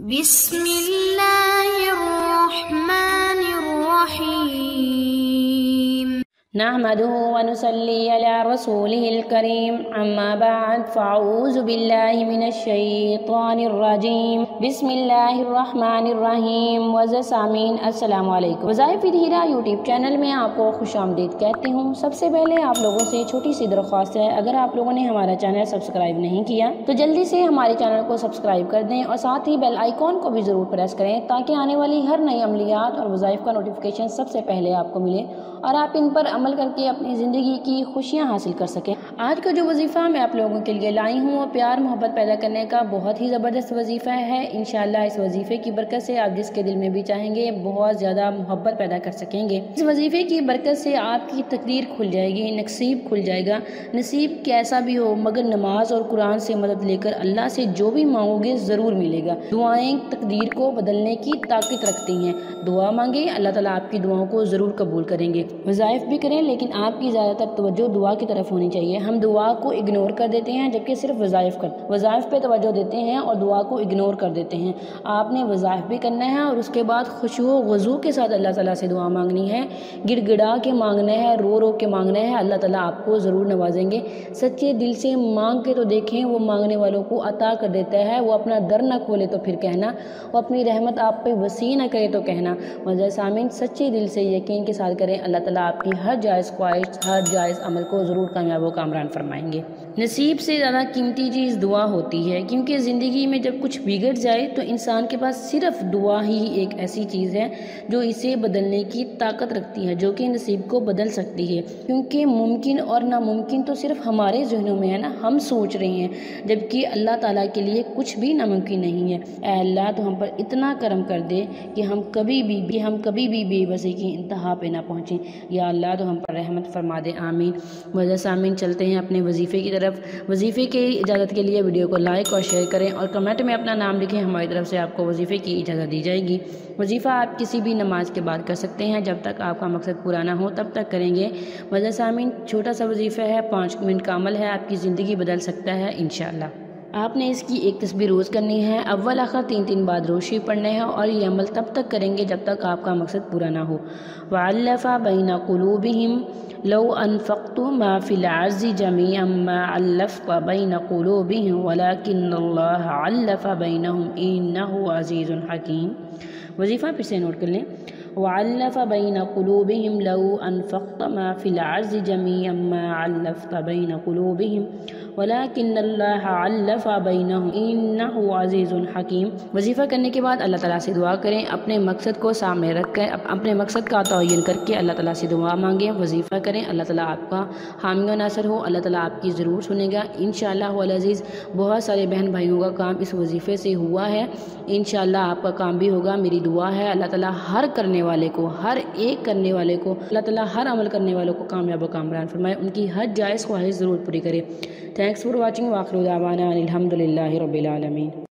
बिस्मिल्लाहिर्रहमानिर्रहीम। नहमदुहु व नुसल्ली अला रसूलिहिल करीम, अम्मा बाद फ़अऊज़ु बिल्लाहि मिनश शैतानिर रजीम। बिस्मिल्लाहिर्रहमानिर्रहीम। वज़ सामीन अस्सलामु अलैकुम। वज़ाइफ़ विद हीरा यूट्यूब चैनल में आपको खुशामदीद कहती हूँ। सबसे पहले आप लोगों से छोटी सी दरख्वास्त है, अगर आप लोगों ने हमारा चैनल सब्सक्राइब नहीं किया तो जल्दी से हमारे चैनल को सब्सक्राइब कर दें और साथ ही बेल आइकॉन को भी ज़रूर प्रेस करें ताकि आने वाली हर नई अमलियात और वज़ाइफ़ का नोटिफिकेशन सबसे पहले आपको मिले और आप इन पर अमल करके अपनी ज़िंदगी की खुशियाँ हासिल कर सकें। आज का जो वजीफ़ा मैं आप लोगों के लिए लाई हूँ वो प्यार मोहब्बत पैदा करने का बहुत ही ज़बरदस्त वजीफ़ा है। इंशाअल्लाह इस वजीफ़े की बरकत से आप जिसके दिल में भी चाहेंगे बहुत ज़्यादा मोहब्बत पैदा कर सकेंगे। इस वजीफ़े की बरकत से आपकी तकदीर खुल जाएगी, नसीब खुल जाएगा। नसीब कैसा भी हो मगर नमाज और कुरान से मदद लेकर अल्लाह से जो भी मांगोगे ज़रूर मिलेगा। दुआएं तकदीर को बदलने की ताकत रखती हैं। दुआ मांगे, अल्लाह ताला आपकी दुआओं को ज़रूर कबूल करेंगे। वज़ाइफ़ भी करें लेकिन आपकी ज़्यादातर तवज्जो दुआ की तरफ होनी चाहिए। हम दुआ को इग्नोर कर देते हैं जबकि सिर्फ वज़ाइफ़ पे तवज्जो देते हैं और दुआ को इग्नोर कर देते हैं। आपने वज़ाइफ़ भी करना है और उसके बाद खुशू वज़ू के साथ अल्लाह ताला से दुआ मांगनी है। गिड़गिड़ा के मांगना है, रो रो के मांगना है, अल्लाह ताला आपको ज़रूर नवाजेंगे। सच्चे दिल से मांग के तो देखें, वो मांगने वालों को अता कर देता है। वो अपना दर न खोले तो फिर कहना, वो अपनी रहमत आप पे वसी न करे तो कहना। मज़ा सामीन सच्चे दिल से यकीन के साथ करें, अल्लाह ताला आपकी हर जायज़ ख्वाहिश, हर जायज़ अमल को ज़रूर कामयाब व कामरान फरमाएंगे। नसीब से ज़्यादा कीमती चीज़ दुआ होती है, क्योंकि ज़िंदगी में जब कुछ बिगड़ जाए तो इंसान के पास सिर्फ दुआ ही एक ऐसी चीज़ है जो इसे बदलने की ताकत रखती है, जो कि नसीब को बदल सकती है। क्योंकि मुमकिन और नामुमकिन तो सिर्फ हमारे जहनों में है ना, हम सोच रहे हैं, जबकि अल्लाह ताला के लिए कुछ भी नामुमकिन नहीं है। ऐ अल्लाह तो हम पर इतना करम कर दे कि हम कभी भी बेबसी की इंतहा पे ना पहुँचें। या अल्लाह तो हम पर रहमत फरमा दे, आमीन। वजह सामीन चलते हैं अपने वजीफ़े की तरफ। वजीफ़े की इजाज़त के लिए वीडियो को लाइक और शेयर करें और कमेंट में अपना नाम लिखें, हमारी तरफ से आपको वजीफ़े की इजाज़त दी जाएगी। वजीफ़ा आप किसी भी नमाज के बाद कर सकते हैं, जब तक आपका मकसद पूरा ना हो तब तक करेंगे। वजह सामीन छोटा सा वजीफ़ा है, 5 मिनट का अमल है, आपकी ज़िंदगी बदल सकता है इंशाअल्लाह। आपने इसकी एक तस्बीह रोज़ करनी है, अव्वल आखिर 3 बार रोज़ शरीफ पढ़ने हैं और ये अमल तब तक करेंगे जब तक आपका मकसद पूरा ना हो। वअल्लफ़ा बैना क़ुलूबिहिम लौ अनफ़क़्तु मा फ़िल अर्ज़ि जमीअन मा अल्लफ़्त बैना क़ुलूबिहिम वलाकिन्नल्लाह अल्लफ़ बैनहुम इन्नहु अज़ीज़ुन हकीम। वजीफ़ा फिर से नोट कर लें। वअल्लफ़ बैना क़ुलूबिहिम लौ अनफ़क़्त मा फ़िल अर्ज़ि जमीअन मा अल्लफ़्त बैना क़ुलूबिहिम वलाकिन्नल्लाह अल्लफ़ बैनहुम इन्नहु अज़ीज़ुन हकीम। वजीफ़ा करने के बाद अल्लाह ताला से दुआ करें, अपने मकसद को सामने रख कर अपने मकसद का तयन करके अल्लाह ताला से दुआ मांगें, वजीफ़ा करें। अल्लाह ताला आपका हामी व नासर हो, अल्लाह ताला आपकी ज़रूर सुनेगा इंशाअल्लाह वल अज़ीज़। बहुत सारे बहन भाइयों का काम इस वजीफ़े से हुआ है, इंशाअल्लाह आपका काम भी होगा। मेरी दुआ है अल्लाह ताला हर करने वाले को, हर एक करने वाले को, अल्लाह ताला हर अमल करने वालों को कामयाब व कामरान फरमाए, उनकी हर जायज़ ख्वाहिश ज़रूर पूरी करे। Thanks for watching. वाखिर दावाना अनिल हम्दुलिल्लाहि रब्बिल आलमीन।